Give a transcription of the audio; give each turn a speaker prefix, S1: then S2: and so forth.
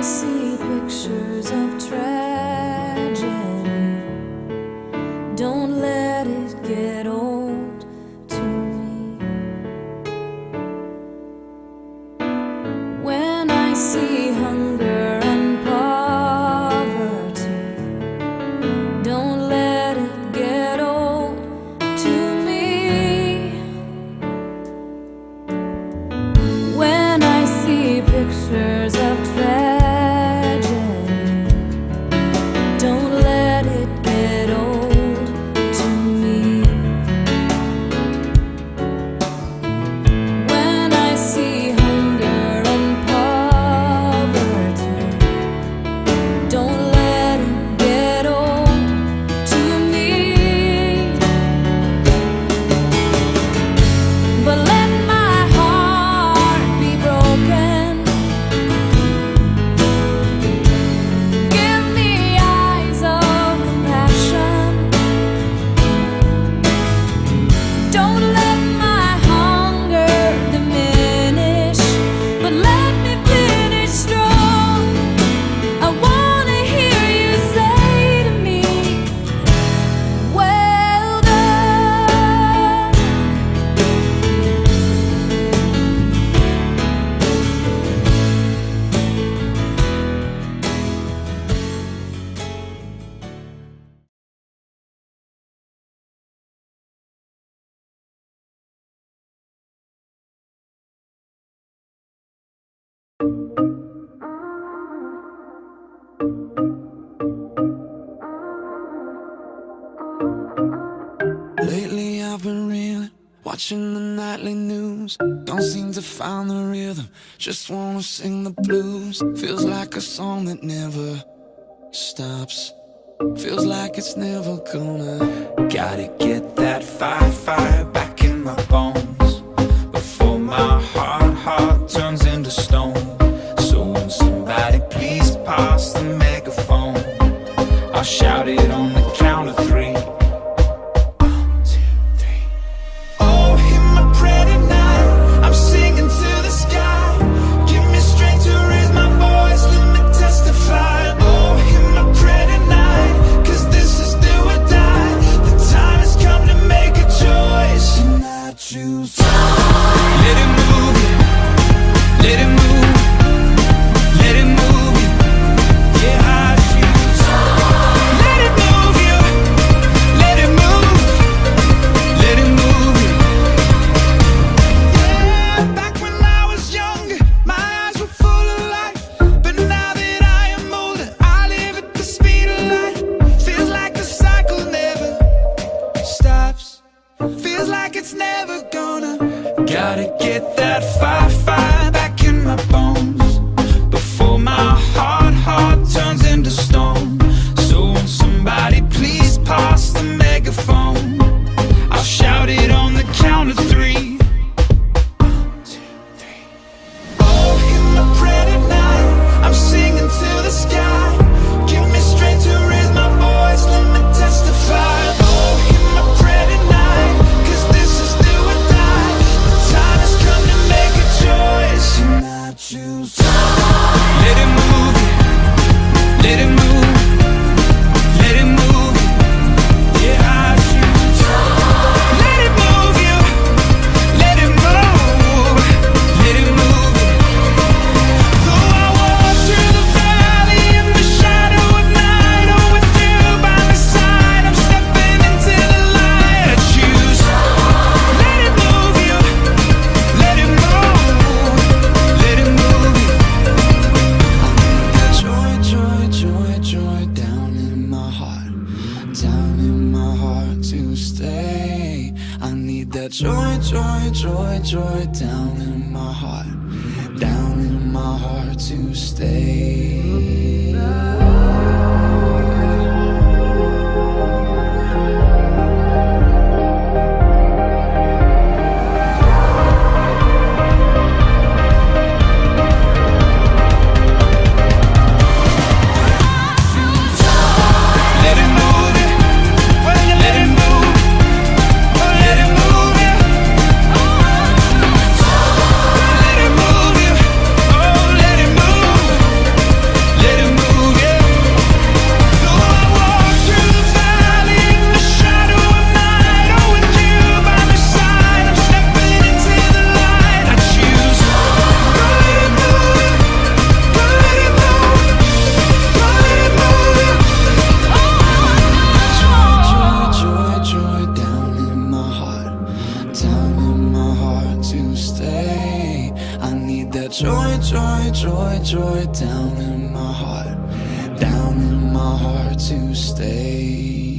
S1: see pictures of tragedy, don't let it get old to me. When I see hunger and poverty, don't let it get old to me. When I see pictures of tragedy, don't let it get old to me. When I see hunger and poverty, don't let it get old to me. But let my heart be broken. Give me eyes of compassion. Don't let my hunger diminish, but let me finish strong. I wanna hear you say to me, well done.
S2: Lately I've been reeling, watching the nightly news. Don't seem to find the rhythm, just wanna sing the blues. Feels like a song that never stops, feels like it's never gonna. Gotta get that fire back in my bones before my heart turns into stone. So when somebody please pass the megaphone, I'll shout it on the count of three. Oh, hear my prayer tonight, I'm singing to the sky. Give me strength to raise my voice, let me testify. Oh, hear my prayer tonight, 'cause this is do or die. The time has come to make a choice, and I choose. Let it move you, let it move, let it move you. Yeah, I choose. Let it move you, let it move, let it move you. Yeah, back when I was younger, my eyes were full of life. But now that I am older, I live at the speed of light. Feels like the cycle never stops, feels like it's never gonna. Gotta get that fire back in my bones before my heart turns into stone. So when somebody please pass the megaphone, I'll shout it on the count of three. Oh, hear my prayer tonight, I'm singing to the sky. Give me strength to raise my voice, let me testify. Oh, hear my prayer tonight, 'cause this is do or die. The time has come to make a choice, and I choose. Let it move you, let it move, let it move you. Yeah, I choose. Let it move you, let it move, let it move you. Though I walk through the valley in the shadow of night, oh, with you by my side, I'm stepping into the light. I choose. Let it move you, let it move, let it move you. Joy down in my heart to stay. I need that joy down in my heart to stay. Let it move you, let it move, let it move you. Let it move you, oh, let it move. that joy, joy, joy, joy down in my heart to stay.